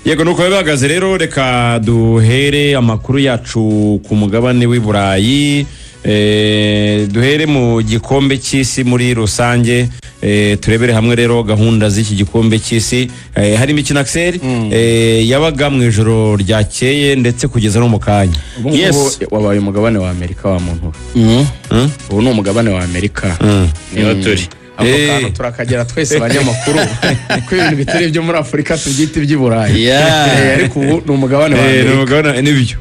Yego nuko bihagaze rero, reka duhere amakuru yacu ku mugabane w'i Burayi. Duhere mu gikombe cy'isi muri rusange, turebere hamwe rero gahunda z'iki gikombe cy'isi. Hari imikino Axel yabaga mu ijoro ryakeye ndetse kugeza no mu kanya. Yes, wabaye umugabane wa Amerika wa muntu. Ubu ni umugabane wa Amerika. Niyo turi. Ako kantu turakagera twese abanyamakuru ko ibintu bitari byo muri Afurika tubyita iby'i Burayi. Ariko ubu ni umugabane wa Amerika. Umugabane n'ibyo.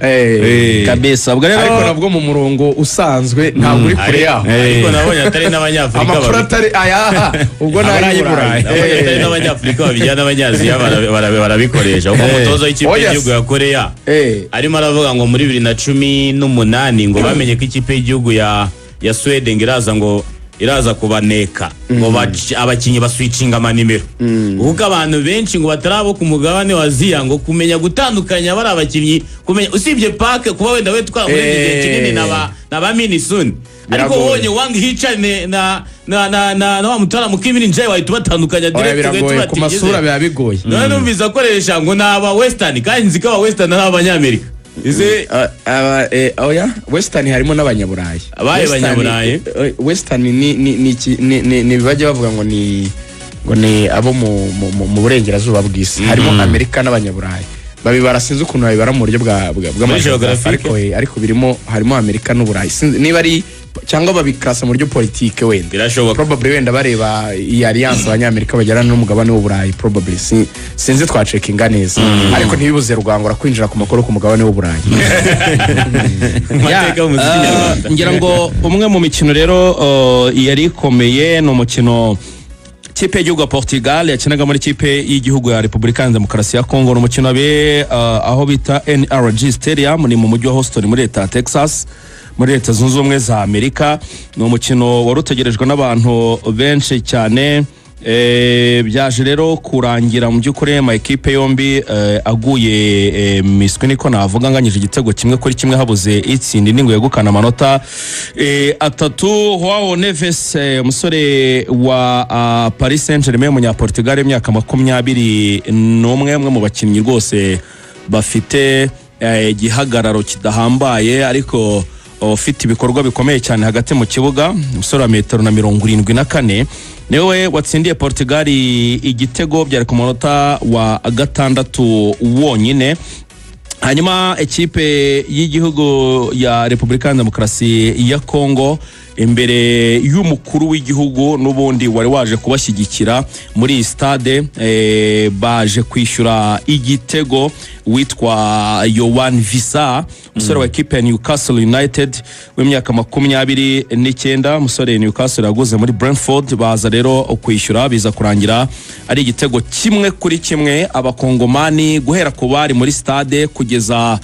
Kabisa. Ubwo rero ariko nabwo mu murongo usanzwe ntabwo uri kure yaho. Ariko nabonye atari n'abanyafurika. Amakuru atari ubwo n'ayi Burayi. Atari n'abanyafurika babijyana n'abanyaziya barabikoresha. Uko umutozo w'ikipe y'igihugu ya Korea arimo aravuga ngo muri 2018 ngo bamenye ko ikipe y'igihugu ya Sweden iraza kubaneka ngo abakinyi baswitchinga amanimero uko abantu benshi ngo batarabo ku mugabane wa Aziya ngo kumenya gutandukanya bari abakinyi, kumenya usibye Park kuba wenda we twara muri igihe kinini na ba Minisun, ariko wonye Wang Hee-chan na wa mutara mukimini nje wahita batandukanya direct ku masura biba bigoye. None numvise akoresha ngo naba Western kandi nzika aba Western n'abanyamerika. Ize oya Western harimo n'abanyaburayi. Abaye abanyaburayi Western ni bajya bavuga ngo ni abo mu burengerazuba bw'isi. Harimo Amerika n'abanyaburayi. Babibara sinzi ukuntu babibara mu buryo bw'amajyepfo, ariko birimo harimo Amerika n'Uburayi. Niba ari cyangwa babikasa mu buryo politike wenda birashoboka, probably wenda bareba iyi alliance abanyamerika bagirana n'umugabane w'Uburayi, probably sinzi twacekinga neza, ariko ntibibuze rugangura kwinjira ku makuru ku mugabane w'Uburayi. Ngira ngo umwe mu mikino rero yari ikomeye no mukino kipe y'igihugu ya Portugal yakinaga muri kipe y'igihugu ya Repubulika ya Demokarasi ya Congo. Umukino aho bita NRG Stadium ni mu mujyi wa Houston muri leta ya Texas muri leta zunze ubumwe za Amerika. Ni umukino wari utegerejwe n'abantu benshi cyane. Byaje rero kurangira mu by'ukuri ama ekipe yombi aguye miswi niko navuga, nganyije igitego kimwe kuri kimwe habuze itsindi ningo yegukana amanota 3. Joao Neves umusore wa Paris Saint-Germain munya Portugal imyaka 21 umwe mu bakinnyi rwose bafite igihagararo kidahambaye ariko ufite ibikorwa bikomeye cyane hagati mu kibuga. Umusore wa 1.74 niwe watsindiye Portugal igitego byari ku munota wa 6 wonyine. Hanyuma ekipe y'igihugu ya Repubulika ya Demokarasi ya Congo imbere y'umukuru w'igihugu n'ubundi wari waje kubashyigikira muri stade baje kwishyura igitego witwa Yohan Wissa, umusore wa ekipe ya Newcastle United w'imyaka 29. umusore Newcastle yaguze muri Brentford. Baza rero kwishyura biza kurangira ari igitego kimwe kuri kimwe. Abakongomani guhera ku bari muri stade kugeza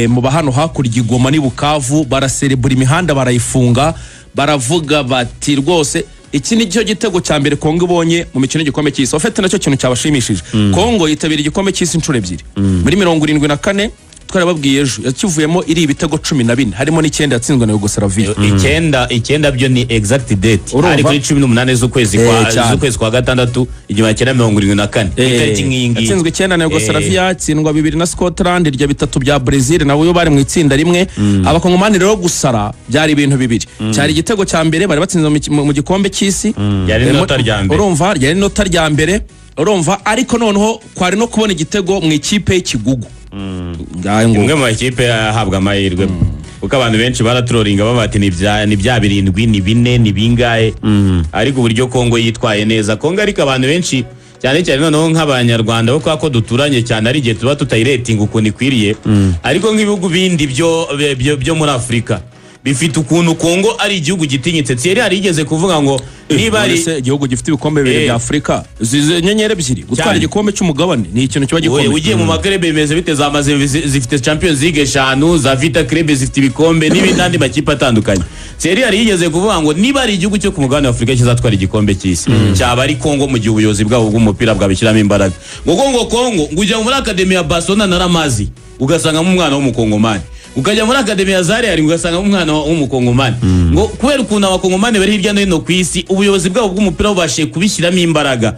mu bahano hakurya Igoma ni Bukavu baraserebura imihanda barayifunga, baravuga bati rwose iki ni cyo gitego cya mbere Kongo ibonye mu mikino y'igikombe cy'isi. Ofete nacyo kintu cyabashimishije. Kongo yitabira igikombe cy'isi inshuro ebyiri muri 74 twarababwiye ejo yakivuyemo iri ibitego 14 harimo n'9 yatsinzwe na Yugoslavia. 9 byo ni exact date ari kuri 18 z'ukwezi kwa gatandatu igihumbi 1974 yatsinzwe 9 na Yugoslavia, tsindwa 2 na Scotland, irya 3 bya Brazil nawe yo bari mu itsinda rimwe. Abakongomani rero gusara byari ibintu bibiri. Cyari igitego cya mbere bari batsinze mu gikombe cy'isi, yari nota rya mbere, urumva yari nota rya mbere, urumva ariko noneho kwari no kubona igitego mu ikipe y'Ikigugu. Imwe mu makipe yahabwa amahirwe kuko abantu benshi baraturoringa babati ni bya 7 ni 4 ni bingahe, ariko uburyo Kongo yitwaye neza. Kongo ariko abantu benshi cyane cyane noneho nk'abanyarwanda bo kwako duturanye cyane ari gihe tuba tutayiretinga uko nikwiriye, ariko nk'ibihugu bindi byo muri Afrika bifite ukuntu Kongo ari igihugu gitinyitse. Thierry yarigeze kuvuga ngo niba ari igihugu gifite ibikombe bibiri bya Afrika zize nyenyere ebyiri gutwara igikombe cy'umugabane ni ikintu kiba gikomeye. Ugiye mu maklebe bimeze bite zamaze zifite Champions League 5 za Vita Club zifite ibikombe n'ibindi makipe atandukanye. Thierry yarigeze kuvuga ngo niba ari igihugu cyo ku mugabane wa Afrika kizatwara igikombe cy'isi cyaba ari Kongo mu gihe ubuyobozi bwabo bw'umupira bwabishyiramo imbaraga. Ngo Kongo ngujya muri Academy ya Barcelona na Ramazi ugasanga mu mwana w'umukongomani ukajya muri akademi ya Zare ari ugasanga umwana w'umukongomani ngo kubera ukuntu abakongomani bari hirya no hino ku isi ubuyobozi bwabo bw'umupira bubashe kubishyiramo imbaraga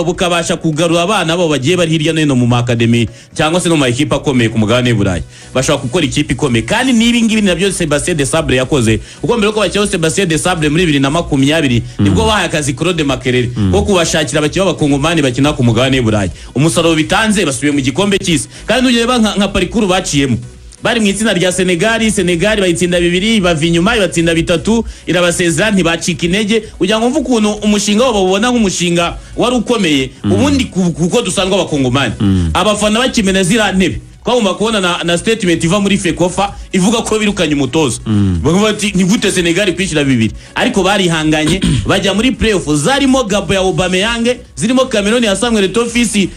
bukabasha kugarura abana babo bagiye bari hirya no hino mu makademi cyangwa se no mu ekipe akomeye ku mugabane w'Uburayi bashobora gukora ikipe ikomeye kandi nibi ngibi nabyo Sebastien Desabre yakoze uko mbere ko bakiriho Sebastien Desabre muri 2020 nibwo bahaye akazi Claude Makerere ko kubashakira abakinnyi b'abakongomani bakina ku mugabane w'Uburayi umusaruro bitanze basubiye mu gikombe cy'isi kandi ugireba nka parikuru baciyemo bari mu itsinda rya Senegal bayitsinda 2 bava inyuma ibatsinda 3 irabasezera ntibacika intege kugira ngo mvuge ukuntu umushinga wabo babona nk'umushinga wari ukomeye ubundi kuko dusanzwe abakongomani abafana bakimena zira ntebe twagomba kubona na statement iva muri Fekofa ivuga ko birukanye umutoza bavuga ati ni gute Senegal kwishira 2 ariko barihanganye bajya muri playoff zarimo Gabo ya Aubameyang zirimo Cameroon ya Samuel Eto'o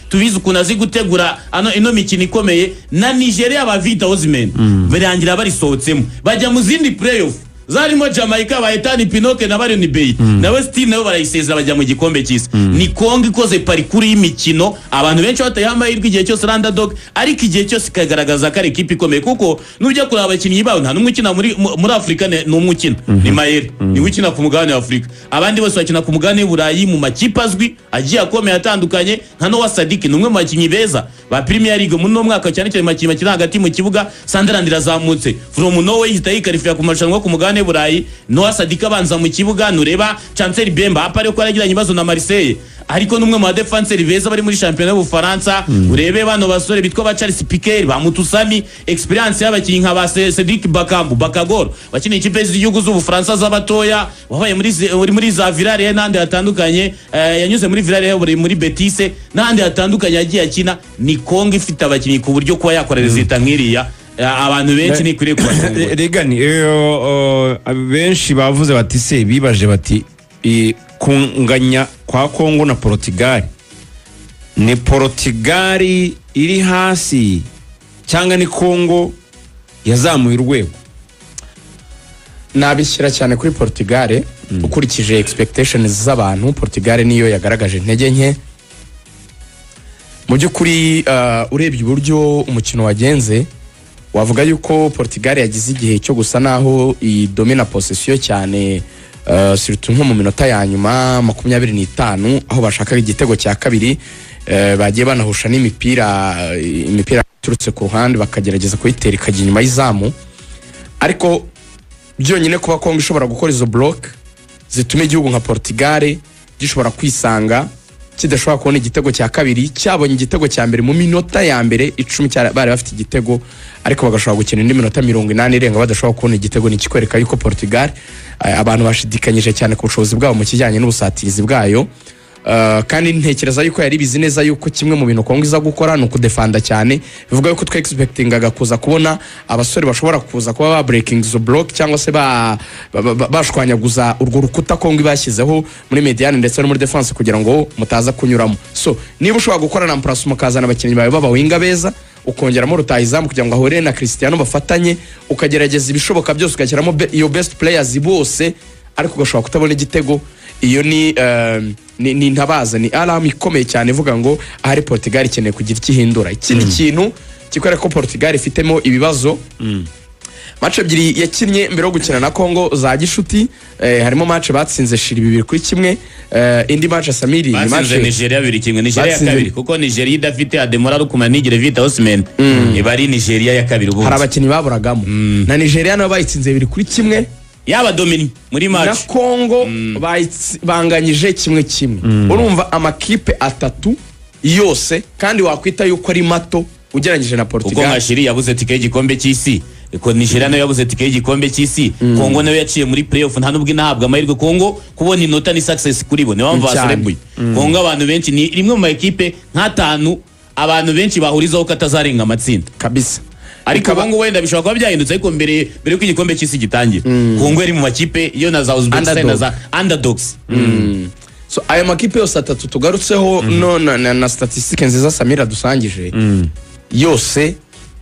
tubizi ukuntu azi gutegura ino mikino ikomeye na Nigeria ba Victor Osimhen birangira barisohotsemo bajya mu zindi playoff zarimo Jamaica ba Ethan Pinochet na Baron Bey na West Team nabo barayisezera bajya mu gikombe cy'isi ni Kongo ikoze parikuru y'imikino abantu benshi batayambaye igihe cyose underdog ariko igihe cyose kagaragaza ko ari ikipe ikomeye kuko nujya kuraba abakinnyi bawe nta numwe ukina muri Afrika n'umwe ukina ni Mayele ni ukina ku mugabane wa Afrika abandi bose bakina ku mugabane w'Uburayi mu makipe azwi agiye akomeye atandukanye nka Noah Sadik ni umwe mu bakinnyi beza ba Premier League muri no mwaka cyane cyane makipe bakina hagati mu kibuga Sunderland irazamutse from Norway itayikarifiya ku marushanwa ku mugabane Burayi Noah Sadik abanza mu kibuga nureba Chancel Bemba apare ko yaragiranye ibibazo na Marseille ariko numwe mu defenseur beza bari muri championnat y'Ubufaransa urebe bano basore bitwa ba Charles Piqué ba Mutusami experience y'abakinyi nka ba Cedric Bakambu Bakagor bakina ikipe z'igihugu z'Ubufaransa z'abatoya wabaye muri za Villarreal n'andi hatandukanye yanyuze muri Villarreal muri Betis n'andi hatandukanye yagiye akina ni Kongo ifite abakinyi ku buryo kuba yakora resultat nk'iriya abantu benshi ni kuri kwa Regani benshi bavuze bati se bibaje bati kunganya kwa Kongo na Portugal ni Portugal iri hasi cyangwa ni Kongo yazamuye urwego nabishyira cyane kuri Portugal ukurikije expectations z'abantu Portugal niyo yagaragaje intege nke mu by'ukuri urebye uburyo umukino wagenze wavuga yuko Portugal yagize igihe cyo gusa naho idomina possession cyane surtout nko mu minota ya nyuma 25 aho bashaka igitego cya kabiri bagiye banahusha n'imipira turutse ku ruhande bakagerageza kuyitera ikajya inyuma y'izamu ariko byonyine kuba Kongo ishobora gukora izo block zitume igihugu nka Portugal gishobora kwisanga kidashobora kubona igitego cya kabiri cyabonye igitego cya mbere mu minota ya mbere 10 bari bafite igitego ariko bagashobora gukina indi minota 80 irenga badashobora kubona igitego ni kikwereka yuko Portugal abantu bashidikanyije cyane ku bushobozi bwabo mu kijyanye n'ubusatirizi bwayo kandi ntekereza yuko yari bizi neza yuko kimwe mu bintu Kongo iza gukora no kudefanda cyane bivuga yuko twe expectingaga kuza kubona abasore bashobora kuza kuba ba breaking the block cyangwa se bashwanyaguza urwo rukuta Kongo ibashyizeho muri mediane ndetse no muri defense kugira ngo mutaza kunyuramo so niba ushobora gukora na place mukazana abakinnyi bawe b'abawinga beza ukongeramo rutahizamu kugira ngo ahore na Cristiano bafatanye ukagerageza ibishoboka byose ugashyiramo iyo best players bose ariko ugashobora kutabona igitego iyo ni ntabaza ni alarm ikomeye cyane ivuga ngo ahari Portugal ikeneye kugira ikihindura ikindi kintu kikwereka ko Portugal ifitemo ibibazo match ebyiri yakinnye mbere yo gukina na Kongo za gishuti harimo match batsinze Shiri 2-1 indi match Samiri ni match Nigeria 2-1 Nigeria ya kabiri kuko Nigeria idafite Ademola Lookman nigire Victor Osimhen ibari Nigeria ya kabiri ubu hari abakinnyi baburagamo na Nigeria nabo bayitsinze 2-1 yaba domini muri match na Kongo banganyije 1-1 urumva amakipe atatu yose kandi wakwita yuko ari mato ugereranyije na Portugal kuko Mashiri yabuze tike y'igikombe cy'isi ko Nigeria nayo yabuze tike y'igikombe cy'isi Kongo nayo yaciye muri playoff nta nubwo inahabwa amahirwe Kongo kubona inota ni success kuri bo niyo mpamvu baserebuye Kongo abantu benshi ni rimwe mu makipe nk'atanu abantu benshi bahurizaho katazarenga amatsinda kabisa ariko bango wenda bishobora kuba byahindutse ariko mbere ko igikombe cy'isi gitangira Kongo iri mu makipe yo na za Uzbekistan na za underdogs so aya makipe yose atatu tugarutseho no na statistics nziza Samira dusangije yose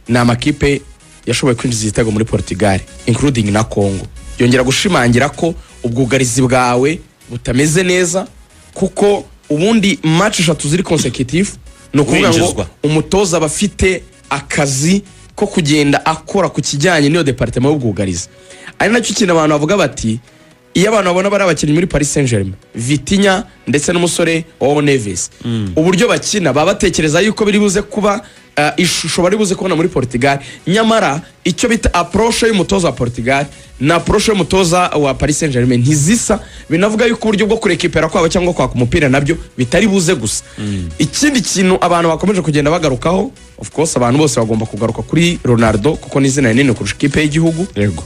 na makipe yashoboye kwinjiza igitego muri Portugal including na Kongo yongera gushimangira ko ubwugarizi bwawe butameze neza kuko ubundi match 3 ziri consecutive no kuvuga ngo umutoza bafite akazi ko kugenda akora ku kijyanye n'iyo departement y'ubwugarizi. Ari nacyo kintu abantu bavuga bati iyo abantu babona bari abakinnyi muri Paris Saint-Germain, Vitinha ndetse n'umusore wa Neves, uburyo bakina baba batekereza yuko biri buze kuba ishusho bari buze kubona muri Portugal. Nyamara icyo bita approche y'umutoza wa Portugal na approche y'umutoza wa Paris Saint-Germain ntizisa, binavuga yuko uburyo bwo kurekipera kwabo cyangwa kwaka umupira nabyo bitari buze gusa. Ikindi kintu abantu bakomeje kugenda bagarukaho, of course abantu bose bagomba kugaruka kuri Ronaldo kuko ni izina rinini kurusha ikipe y'igihugu. Yego.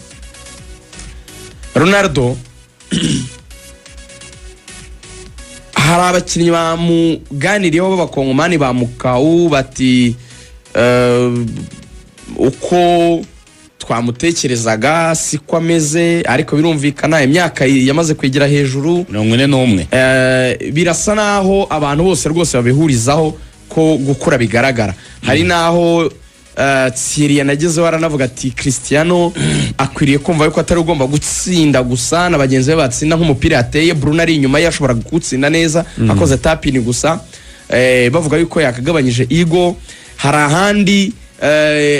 Ronaldo hari abakinnyi bamuganiriyeho b'abakongomani bamukau bati uko twamutekerezaga siko ameze, ariko birumvikana imyaka yamaze kwigira hejuru 41. Birasa naho abantu bose rwose babihurizaho ko gukura bigaragara. Hari naho Thierry yanagezeho aranavuga ati Cristiano akwiriye kumva yuko atari ugomba gutsinda gusa na bagenzi be batsinda nk'umupira yateye. Bruno ari inyuma yashobora gutsinda neza akoze tapini gusa, bavuga yuko yakagabanyije ego. Hari ahandi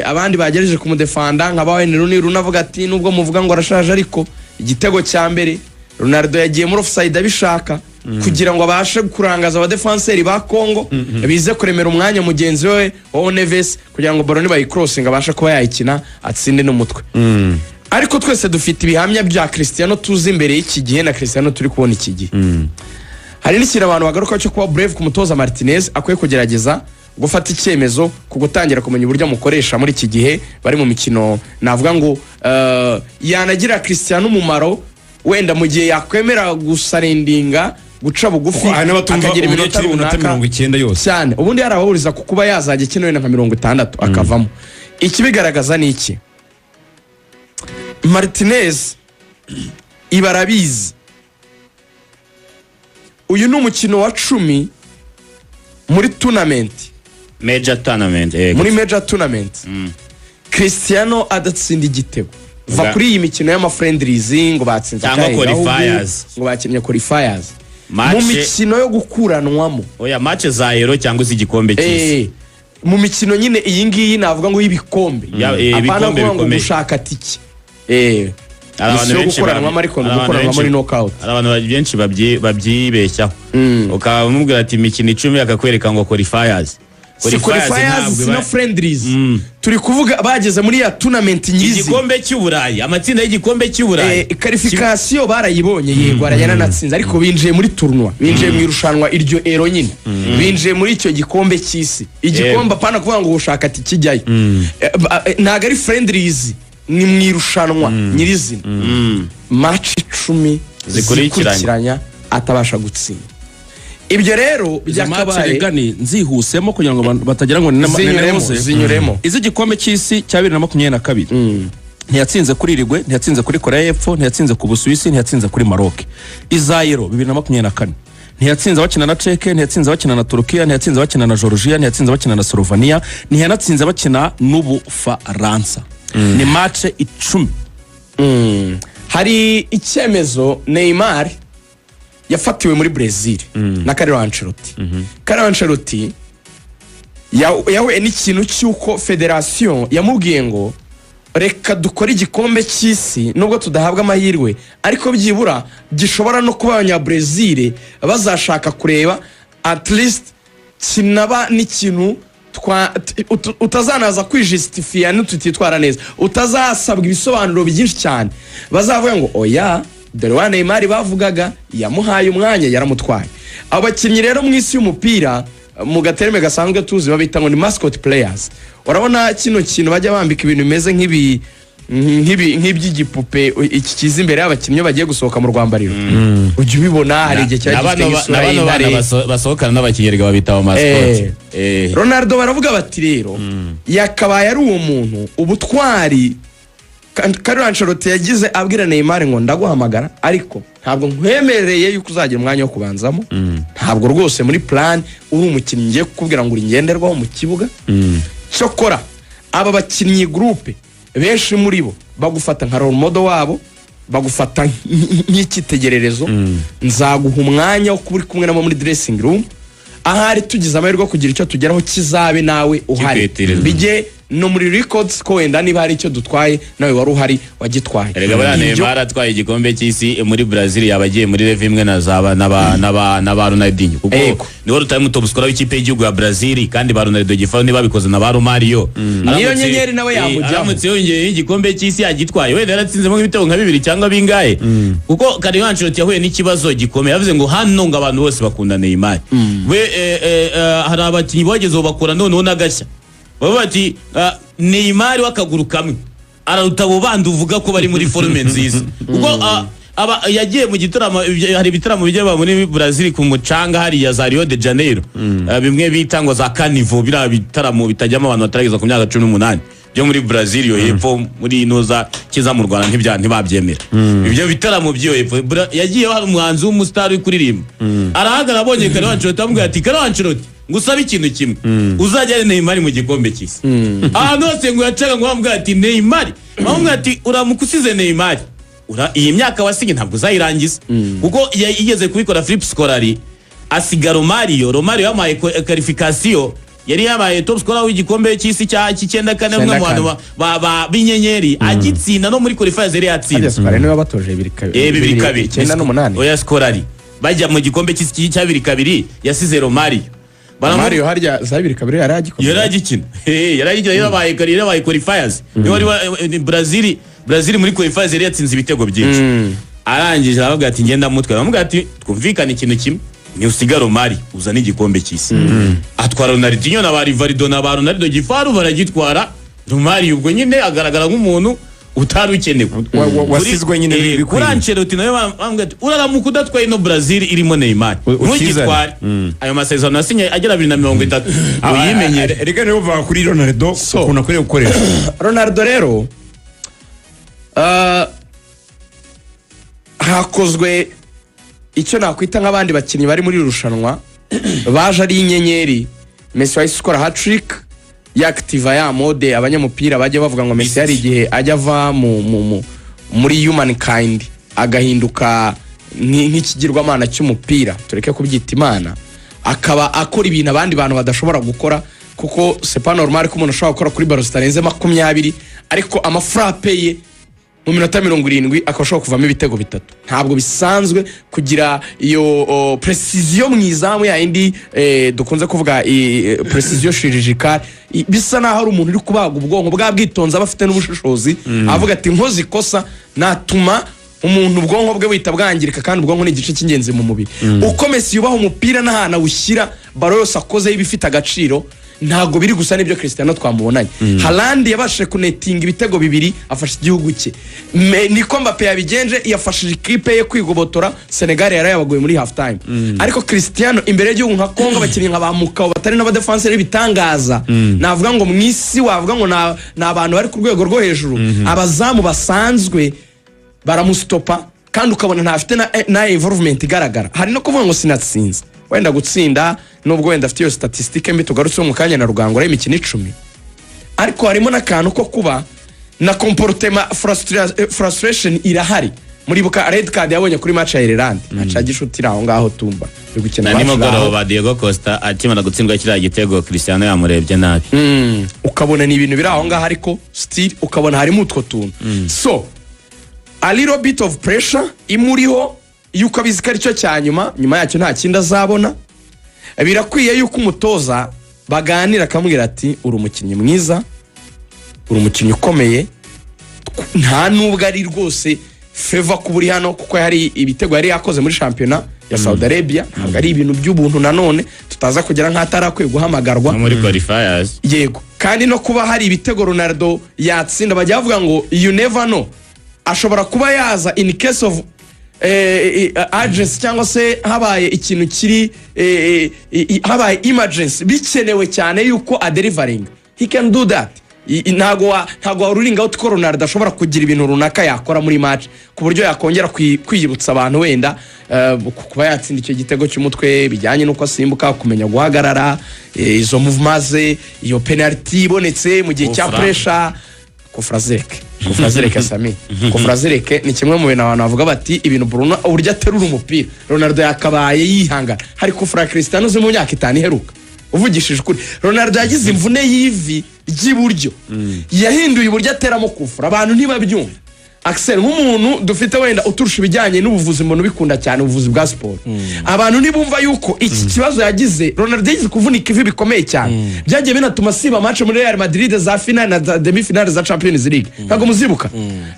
abandi bagerageje kumudefanda nka Wayne Rooney runavuga ati nubwo muvuga ngo arashaje ariko igitego cya mbere Ronaldo yagiye muri offside abishaka kugira ngo abashe kurangaza abadefenseri ba Congo bize kuremera umwanya mugenzi we wa Neves kugira ngo ballon bayicrossing abashe kuba yayikina atsinde n'umutwe. Ariko twese dufite ibihamya bya Cristiano tuzi imbere y'iki gihe na Cristiano turi kubona iki gihe. Hari n'ikintu abantu bagaruka cyo kuba brave ku mutoza Martinez akwiye kugerageza gufata icyemezo ku gutangira kumenya uburyo amukoresha muri iki gihe bari mu mikino. Navuga ngo yanagira Cristiano umumaro wenda mu gihe yakwemera gusarendinga guca bugufi akagira iminota 90 yose cyane. Ubundi yarabahuriza ku kuba yazajya kino wenda nka 60 akavamo. Ikibigaragaza ni iki? Martinez ibarabizi uyu ni umukino wa 10 muri tournament, muri major tournament. Cristiano adatsinda igitego va kuri iyi mikino y'amafriendlies ngo batsinze qualifiers, ngo bakinnye qualifiers mu mikino yo gukuranwamo match za Euro cyangwa igikombe cy'isi. Mu mikino nyine iyi ngiyi navuga ngo y'ibikombe, apana ngo gushaka tiki. Abantu benshi babyibeshyaho ukamubwira ati imikino 10 akakwereka ngo qualifiers no friendlies. Turi kuvuga bageze muri ya tournament nyizi igikombe cy'Uburayi, amatsinda y'igikombe cy'Uburayi. Qualification barayibonye yego arayana natsinze, ariko binjiye muri tournoi, binjiye mu irushanwa iryo Euro nyine, binjiye muri icyo gikombe cy'isi. Igikombe apana kuvuga ngo ushaka ati kijyayo, ntago ari friendlies, ni mu irushanwa nyirizina. Match 10 zikurikiranya atabasha gutsinda. Ibyo rero byakabaye gani nzihusemo kugira ngo batagira ngo zinyuremo. Izi gikombe cy'isi cya 2022 ntiyatsinze kuri Uruguay, ntiyatsinze kuri Korea y'Epfo, ntiyatsinze ku Busuwisi, ntiyatsinze kuri Maroc. Iza Euro 2024 ntiyatsinze bakina na Czech, ntiyatsinze bakina na Turkiya, ntiyatsinze bakina na Georgia, ntiyatsinze bakina na Slovenia, ntiyanatsinze bakina n'Ubufaransa. Ni match 10. Hari icyemezo Neymar yafatiwe muri Brazil na Carlo Ancelotti. Carlo Ancelotti yawe n'ikintu cyuko federation yamubwiye ngo reka dukora igikombe cy'isi nubwo tudahabwa amahirwe, ariko byibura gishobora no kuba abanya Brazil bazashaka kureba at least kinaba n'ikintu utazanaza kwijustifia n'utitwara neza, utazasabwa ibisobanuro byinshi cyane. Bazavuga ngo oya dore wa Neymar bavugaga yamuhaye umwanya yaramutwaye. Abakinnyi rero mu isi y'umupira mu gatereme gasanzwe tuzi babita ngo ni mascot players. Urabona kino kintu bajya bambika ibintu bimeze nk'iby'igipupe iki kiza imbere y'abakinnyi bagiye gusohoka mu rwambariro. Ujye ubibona hari igihe cyagifite isura y'intare basohokana n'abakinnyi babita aba mascot. Ronaldo baravuga bati rero yakabaye ari uwo muntu ubutwari Carlo Ancelotti yagize abwira Neymar ngo ndaguhamagara ariko ntabwo nkwemereye yuko uzagira umwanya wo kubanzamo. Ntabwo rwose muri plan uri umukinnyi ngiye kukubwira ngo uri ngenderwaho mu kibuga. Cyokora aba bakinnyi groupe benshi muri bo bagufata nka role model wabo, bagufata nk'ikitegererezo. Nzaguha umwanya wo kuba kumwe nabo muri dressing room, ahari tugize amahirwe kugira icyo tugeraho kizabe nawe uhari, bijye no muri records ko wenda niba hari icyo dutwaye nawe wari uhari wagitwaye. Erega bariya Neymar atwaye igikombe cy'isi muri Brazil yabagiye muri level imwe na ba Ronaldinho kuko niwe rutaye top scorer w'ikipe y'igihugu ya Brazil kandi ba Ronaldo gifaho niba bikoze na ba Romario niyo nyenyeri nawe yamujyaho aramutse yongeye igikombe cy'isi yagitwaye wenda yaratsinzemo ibitego nka 2 cyangwa bingahe kuko Carlo Ancelotti yahuye n'ikibazo gikomeye yavuze ngo hano ngo abantu bose bakunda Neymar we hari abakinnyi bageze bakora none n'agashya baba bati Neymar wakaguru kamwe araruta abo bandi uvuga ko bari muri forme nziza kuko yagiye mu gitaramo hari ibitaramo bijya muri Brazil ku mucanga hari ya Rio de Janeiro bimwe bitangwa za Carnival bira bitaramo bitajyamo abantu batarageza ku myaka 18 byo muri Brazil yo hepfo muri inoza kiza mu Rwanda ntibabyemera ibyo bitaramo byo hepfo yagiye hari umuhanzi w'umustar uri kuririmba arahagara abonye Carlo Ancelotti amubwira ati Carlo Ancelotti ngusaba ikintu kimwe uzajya Neymar mu gikombe cy'isi ahantu hose ngo yacaga ngo bamubwira ati Neymar bamubwira ati uramukusize Neymar iyi myaka wasige ntabwo uzayirangiza kuko yigeze kubikora Philippe Scolari asiga Romario yamaye qualification yari yamaye top scorer w'igikombe cy'isi cya 94 umwe mu bantu b'inyenyeri agitsinda no muri qualifiers yari yatsinda Scolari niwe batoje 2 98 oya Scolari bajya mu gikombe cy'isi cya 2 yasize Romario harya za 2 yaragikina yarabaye qualifiers ni Brazil muri qualifiers yari yatsinze ibitego byinshi arangije aravuga ati ngenda mutwe aravuga ati twumvikana ikintu kimwe ni usiga Romario uzana igikombe cy'isi atwara Ronaldinho na ba Rivaldo na ba Ronaldo gifaru baragitwara Romario ubwo nyine agaragara nk'umuntu utari ukenewe wasizwe nyine bikwiye kuri Ancelotti nawe bambwira ati uraramuka udatwaye no Brazil irimo Neymar ntugitware ayo masezerano yasinye agera 2030 uyimenyere reka niyo bava kuri Ronaldo ukunda kuri gukoresha Ronaldo rero hakozwe icyo nakwita nk'abandi bakinnyi bari muri rushanwa baje ari inyenyeri. Messi wahise ukora hat-trick yaktiva ya mode abanyamupira bajya bavuga ngo Messi hari igihe ajya ava muri humankind agahinduka nk'ikigirwamana cy'umupira tureke kubyita imana akaba akora ibintu abandi bantu badashobora gukora kuko c'est pas normal ko umuntu ashobora gukora kuri ballon zitarenze 20 ariko amafrappe ye mu minota 70 akashobora kuvamo ibitego 3 ntabwo bisanzwe kugira iyo precision mwizamu ya indi dukunze kuvuga precision chirurgicale bisa naho ari umuntu uri kubaga ubwonko bwabwitonza bafite n'ubushishozi avuga ati nkoze ikosa natuma umuntu ubwonko bwe wita bwangirika kandi ubwonko ni igice cy'ingenzi mu mubiri uko Messi yubaha umupira n'ahana ushyira baro yose akoze y'ibifite agaciro ntago biri gusa nibyo Cristiano twamubonanye Haaland yabashije kunetinga ibitego 2 afasha igihugu cye niko Mbappe yabigenje yafashije ikipe ye kwigobotora Senegal yarayabagoye muri half time ariko Cristiano imbere y'igihugu nka Kongo abakinnyi nka bamukao batari n'aba defenseur bitangaza navuga ngo mwisi wavuga ngo na abantu bari ku rwego rwo hejuru abazamu basanzwe baramustopa kandi ukabona ntafite na involvement igaragara hari no kuvuga ngo sinatsinze wenda gutsinda nubwo wenda afite iyo statistique mbi tugarutse mu kanya na Rugangura y'imikino 10 ariko harimo n'akantu ko kuba na comportement frustration irahari muri buka red card yabonye kuri match ya Ireland aca gishutira aho ngaho tumba yo gukina match nimugoroba ba Diego Costa akimana gutsindwa kiriya gitego Cristiano yamurebye nabi ukabona ni ibintu biri aho ngaho ariko still ukabona harimo utwo tuntu so a little bit of pressure imuriho yuko abizi ko aricyo cya nyuma yacyo nta kindi azabona birakwiye yuko umutoza baganira akamubwira ati uri umukinnyi mwiza uri umukinnyi ukomeye nta nubwo ari rwose favor kuburi hano kuko hari ibitego yari yakoze muri championnat ya Saudi Arabia ntabwo ari ibintu by'ubuntu nanone tutaza kugera nk'atarakwiye guhamagarwa muri qualifiers yego kandi no kuba hari ibitego Ronaldo yatsinda bajya bavuga ngo you never know ashobora kuba yaza in case of agency cyangwa se habaye ikintu kiri habaye emergency bikenewe cyane yuko delivering he can do that ntago waruringa uti ko Ronaldo ashobora kugira ibintu runaka yakora muri match ku buryo yakongera kwiyibutsa abantu wenda kuba yatsinda icyo gitego cy'umutwe bijyanye nuko asimbuka kumenya guhagarara izo movements iyo penalty ibonetse mu gihe cya pressure Kufrazireke Sami Kufrazireke ni kimwe mu bintu abantu bavuga bati ibintu Bruno uburyo aterura umupira Ronaldo yakabaye yihangana hari kufra Cristiano zo mu myaka 5 iheruka uvugishije ukuri. Ronaldo yagize imvune y'ivi ry'iburyo yahinduye uburyo ateramo kufura abantu ntibabyumva. Axel nk'umuntu dufite wenda uturusha ibijyanye n'ubuvuzi umuntu bikunda cyane ubuvuzi bwa siporo, abantu ntibumva yuko iki kibazo yagize Ronaldo yagize kuvunika ivi bikomeye cyane, byagiye binatuma siba match muri Real Madrid za finale na demi finale za Champions League, ntabwo muzibuka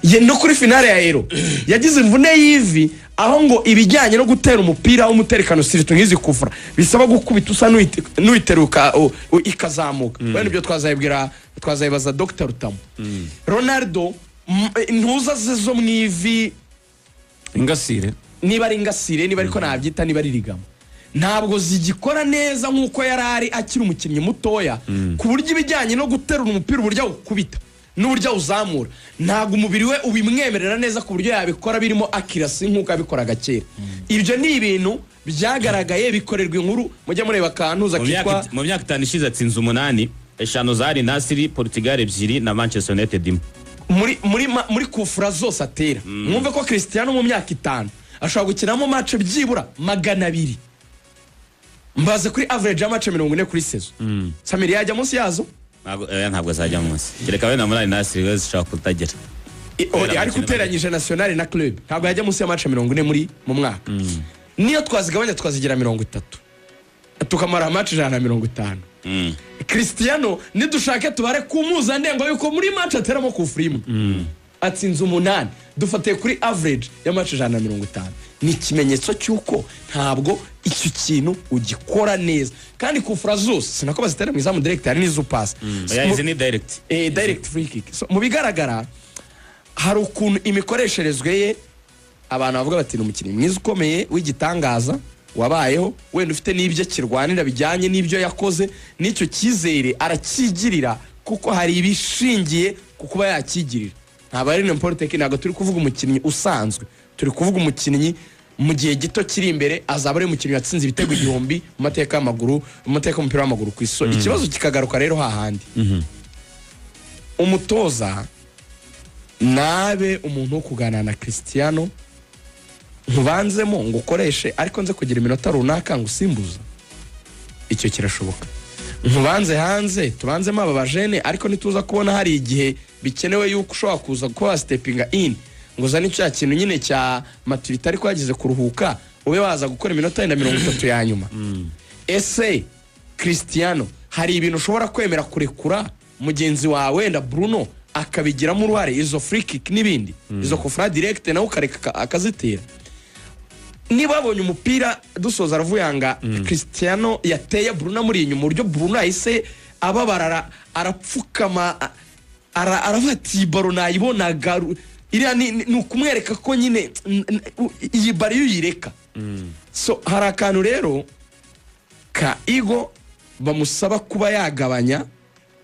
ye no kuri finale ya Euro yagize imvune y'ivi, aho ngo ibijyanye no gutera umupira w'umuterekano sirito nk'izi kufura bisaba gukubita usa n'uiteruka ikazamuka. Wenda ibyo twazayibaza Dr Rutamu. Ronaldo ntuza ze zo mwivi ingasire, niba ari ingasire, niba ariko nabyita, niba ari rigamo, ntabwo zigikora neza nk'uko yari ari akiri umukinnyi mutoya, ku buryo ibijyanye no guterura umupira uburyo ukubita n'uburyo uzamura ntabwo umubiri we ubimwemerera neza ku buryo yabikora birimo akirasi nk'uko abikoraga kera. Ibyo ni ibintu byagaragaye bikorerwa inkuru, mujya mureba akantuza kitwa mu myaka 5 ishize atsinze 8, 5 za Al Nassr, Portugal 2 na Manchester United 1 muri kufura zose atera. Mwumve ko Cristiano mu myaka 5 ashobora gukinamo match byibura 200. Mbaze kuri average ya match 40 kuri season. Samir yajya munsi yazo? Ntabwo azajya munsi. Kereka we na muri Al Nassr wese ushaka kutagera. Ariko uteranyije national na club ntabwo yajya munsi ya match 40 muri mu mwaka. Niyo twazigabanya twazigira 30. Tukamara match 150. Cristiano nidushake tubare kumuza ndengo yuko muri match ateramo kufura imwe atsinze 8, dufatiye kuri average ya match 150. Ni ikimenyetso cyuko ntabwo icyo kintu ugikora neza, kandi kufura zose sinako bazitera mu izamu direct hari n'izo pass izi ni direct direct free kick. So mu bigaragara hari ukuntu imikoresherezwe ye abantu bavuga bati umukinnyi mwiza ukomeye w'igitangaza wabayeho, wenda ufite n'ibyo kirwanira bijyanye n'ibyo yakoze, n'icyo cyizere arakigirira kuko hari ibishingiye ku kuba yakigirira. Ntabwo ari n'importe ntabwo turi kuvuga umukinnyi usanzwe, turi kuvuga umukinnyi mu gihe gito kiri imbere azaba ari umukinnyi watsinze ibitego 1000 mu mateka y'amaguru, mu mateka y'umupira w'amaguru ku isi. Ikibazo kikagaruka rero hahandi umutoza nabe umuntu wo kuganira na Cristiano ntubanzemo ngo ukoreshe ariko nze kugira iminota runaka ngo usimbuza, icyo kirashoboka. Ntubanze hanze tubanzemo aba bajene ariko nituza kubona hari igihe bikenewe yuko ushobora kuza kuba stepping in ngo zane cya kintu nyine cya maturity ariko yagize kuruhuka ube waza gukora iminota yenda 30 ya nyuma. Ese Cristiano hari ibintu ushobora kwemera kurekura mugenzi wawe wenda Bruno akabigiramo uruhare, izo free kick n'ibindi, izo kufra direct nawe ukareka akazitera? Niba abonye umupira dusoza aravuyanga Cristiano yateye Bruno muri inyuma, uburyo Bruno yahise ababarara arapfukama aravati baro nayibonaga iriya ni ukumwereka ko nyine iyi bari yuyireka. So hari akantu rero ka ego bamusaba kuba yagabanya,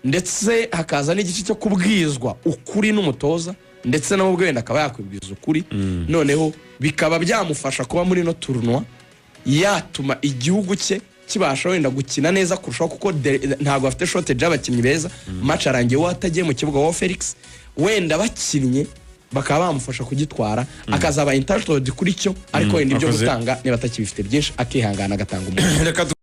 ndetse hakaza n'igice cyo kubwizwa ukuri n'umutoza, ndetse nawe ubwo wenda akaba yakwibwiza ukuri, noneho bikaba byamufasha kuba muri no tournoi yatuma igihugu cye kibasha wenda gukina neza kurushaho, kuko ntabwo afite shortage y'abakinnyi beza. Match arangiye watagiye mu kibuga wa Felix wenda bakinnye bakaba bamufasha kugitwara, akazaba entitled kuri cyo, ariko wenda ibyo gutanga niba atakibifite byinshi akihangana agatanga umuntu.